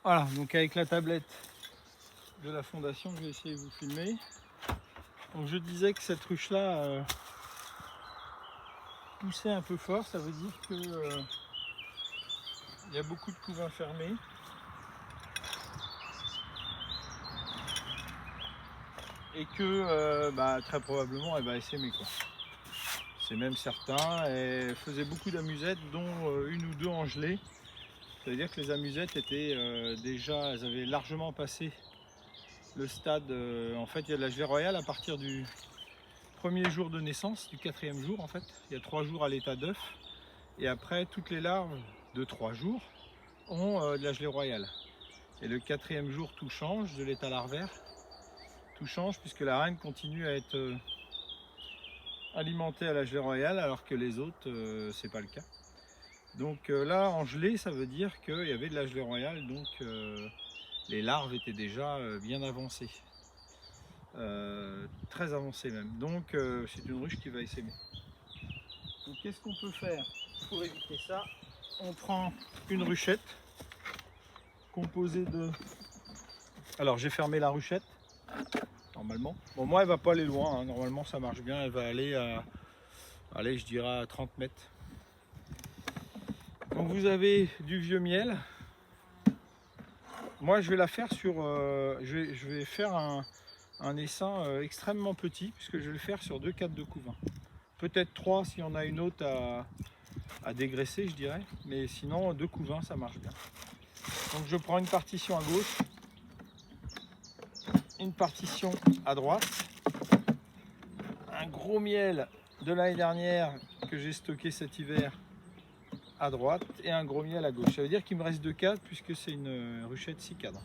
Voilà, donc avec la tablette de la fondation, je vais essayer de vous filmer. Donc je disais que cette ruche là poussait un peu fort, ça veut dire que il y a beaucoup de couvains fermés. Et que très probablement elle va essaimer quoi. C'est même certain. Elle faisait beaucoup d'amusettes, dont une ou deux en gelée. Ça veut dire que les amusettes étaient déjà, elles avaient largement passé le stade. En fait, il y a de la gelée royale à partir du premier jour de naissance, du 4e jour en fait. Il y a 3 jours à l'état d'œuf. Et après, toutes les larves de 3 jours ont de la gelée royale. Et le 4e jour, tout change de l'état larvaire. Tout change puisque la reine continue à être alimentée à la gelée royale alors que les autres, c'est pas le cas. Donc là, en gelée, ça veut dire qu'il y avait de la gelée royale, donc les larves étaient déjà bien avancées. Très avancées même. Donc c'est une ruche qui va essaimer. Donc qu'est-ce qu'on peut faire pour éviter ça? On prend une ruchette composée de... Alors j'ai fermé la ruchette, normalement. Bon, moi elle va pas aller loin, hein. Normalement ça marche bien, elle va aller à... Allez, je dirais à 30 mètres. Donc vous avez du vieux miel. Moi je vais la faire sur... je vais faire un essaim extrêmement petit, puisque je vais le faire sur 2 cadres de couvain. Peut-être 3 si on a une autre à dégraisser, je dirais. Mais sinon 2 couvains ça marche bien. Donc je prends une partition à gauche, une partition à droite, un gros miel de l'année dernière que j'ai stocké cet hiver à droite et un gros miel à gauche. Ça veut dire qu'il me reste 2 cadres puisque c'est une ruchette 6 cadres.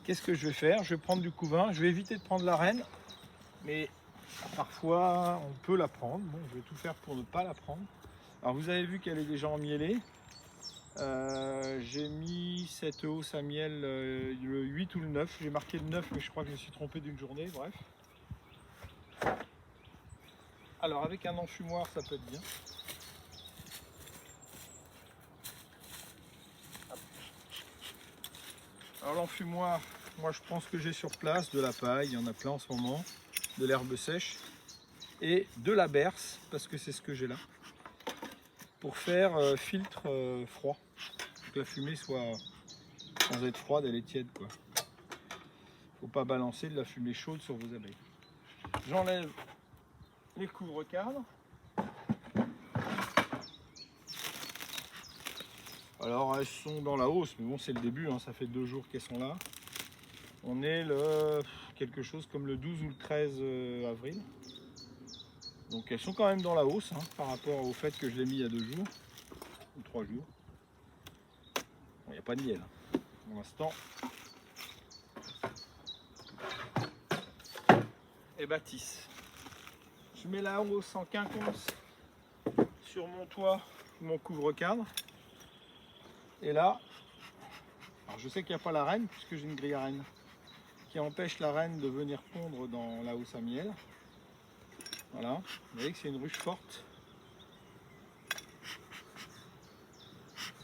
Qu'est-ce que je vais faire? Je vais prendre du couvain, je vais éviter de prendre la reine, mais parfois on peut la prendre. Bon, je vais tout faire pour ne pas la prendre. Alors vous avez vu qu'elle est déjà emmêlée. J'ai mis cette hausse à miel le 8 ou le 9. J'ai marqué le 9, mais je crois que je me suis trompé d'une journée. Bref. Alors avec un enfumoir, ça peut être bien. Alors l'enfumoir, moi je prends ce que j'ai sur place, de la paille, il y en a plein en ce moment, de l'herbe sèche et de la berce, parce que c'est ce que j'ai là, pour faire filtre froid, pour que la fumée soit, sans être froide, elle est tiède quoi. Faut pas balancer de la fumée chaude sur vos abeilles. J'enlève les couvre-cadres. Alors elles sont dans la hausse, mais bon c'est le début, hein, ça fait 2 jours qu'elles sont là. On est le quelque chose comme le 12 ou le 13 avril. Donc elles sont quand même dans la hausse hein, par rapport au fait que je l'ai mis il y a 2 jours ou 3 jours. Il n'y a pas de miel hein, pour l'instant. Et bâtisse. Je mets la hausse en quinconce sur mon toit, mon couvre-cadre. Et là, alors je sais qu'il n'y a pas la reine puisque j'ai une grille à reine qui empêche la reine de venir pondre dans la hausse à miel. Voilà, vous voyez que c'est une ruche forte.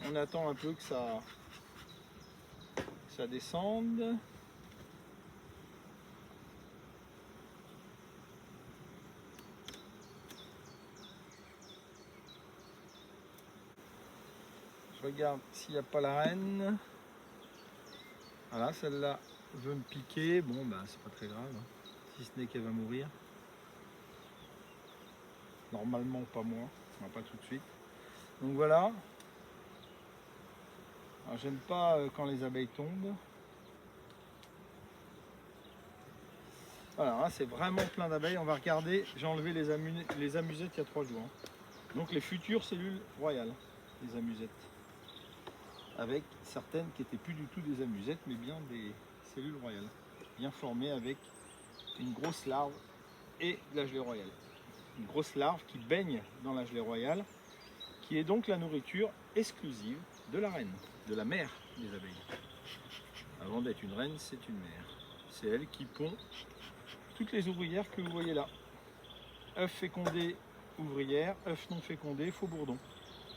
On attend un peu que ça descende. Je regarde s'il n'y a pas la reine. Voilà, celle-là veut me piquer. Bon, ben c'est pas très grave, hein, si ce n'est qu'elle va mourir. Normalement, pas moi, pas tout de suite. Donc voilà. Alors, j'aime pas quand les abeilles tombent. Voilà, hein, c'est vraiment plein d'abeilles. On va regarder. J'ai enlevé les amusettes il y a 3 jours. Hein. Donc les futures cellules royales, les amusettes. Avec certaines qui n'étaient plus du tout des amusettes, mais bien des cellules royales. Bien formées avec une grosse larve et de la gelée royale. Une grosse larve qui baigne dans la gelée royale, qui est donc la nourriture exclusive de la reine, de la mère des abeilles. Avant d'être une reine, c'est une mère. C'est elle qui pond toutes les ouvrières que vous voyez là. œufs fécondés, ouvrières, œufs non fécondés, faux bourdon.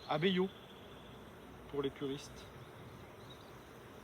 Abeillots, pour les puristes.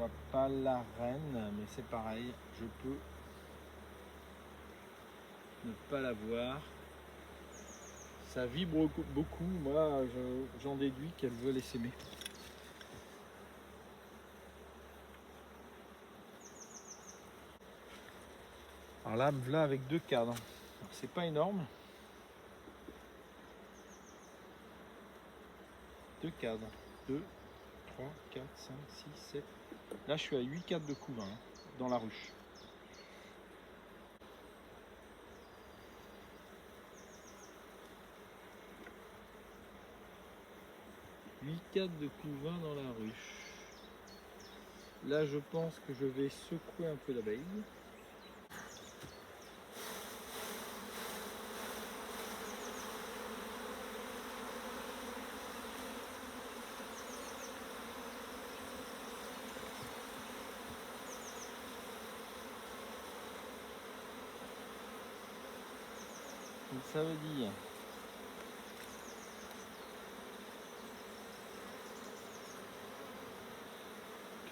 vois pas la reine, mais c'est pareil, je peux ne pas la voir. Ça vibre beaucoup, moi j'en déduis qu'elle veut les s'aimer. Alors là, me voilà avec 2 cadres. C'est pas énorme. 2 cadres. 2, 3, 4, 5, 6, 7. Là, je suis à 8 cadres de couvain dans la ruche. Huit cadres de couvain dans la ruche. Là, je pense que je vais secouer un peu l'abeille. Donc, ça veut dire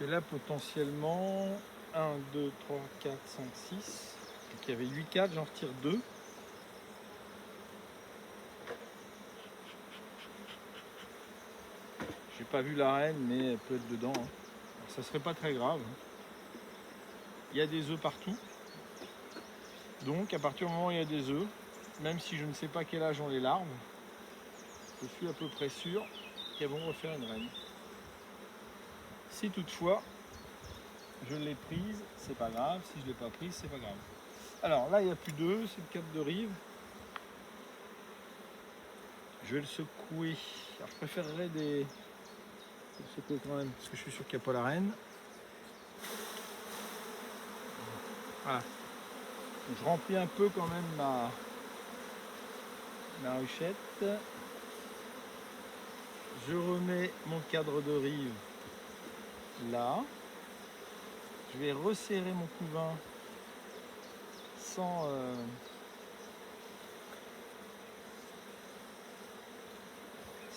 que là, potentiellement, 1, 2, 3, 4, 5, 6. Donc, il y avait 8 cadres, j'en retire 2. J'ai pas vu la reine, mais elle peut être dedans. Alors, ça serait pas très grave. Il y a des œufs partout. Donc, à partir du moment où il y a des œufs, même si je ne sais pas quel âge ont les larves, je suis à peu près sûr qu'elles vont refaire une reine. Si toutefois je l'ai prise, c'est pas grave. Si je ne l'ai pas prise, c'est pas grave. Alors là, il n'y a plus d'œufs, c'est le cadre de rive. Je vais le secouer. Alors, je préférerais des. Je vais le secouer quand même, parce que je suis sûr qu'il n'y a pas la reine. Voilà. Je remplis un peu quand même ma ruchette. Je remets mon cadre de rive là. Je vais resserrer mon couvain sans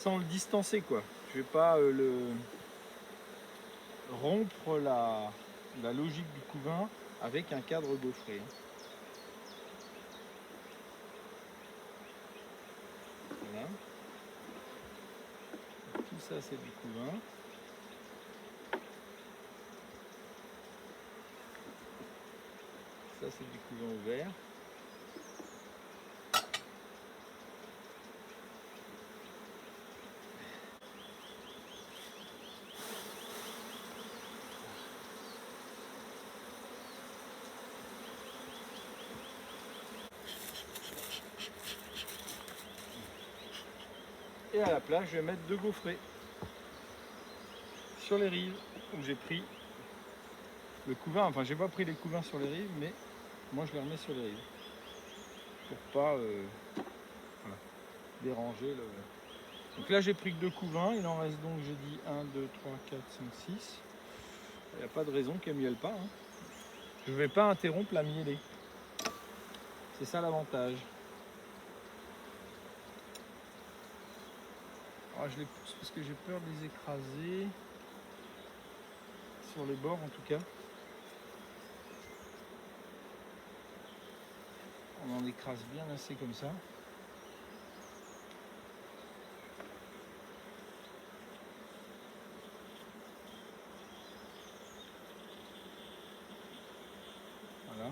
le distancer, quoi. Je vais pas rompre la logique du couvain avec un cadre gaufré. Voilà. Tout ça, c'est du couvain. Ça, c'est du couvain ouvert. Et à la place, je vais mettre 2 gaufrés sur les rives où j'ai pris le couvain. Enfin, j'ai pas pris les couvains sur les rives, mais moi je les remets sur les rives pour pas voilà, déranger le. Donc là, j'ai pris que 2 couvains. Il en reste donc, j'ai dit 1, 2, 3, 4, 5, 6. Il n'y a pas de raison qu'elle miele pas. Hein. Je ne vais pas interrompre la mielée. C'est ça l'avantage. Alors, je les pousse parce que j'ai peur de les écraser. Sur les bords en tout cas. On en écrase bien assez comme ça. Voilà.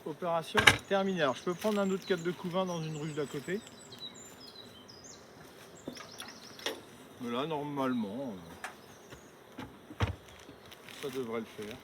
Opération terminée. Alors je peux prendre un autre cadre de couvain dans une ruche d'à côté. Mais là normalement ça devrait le faire.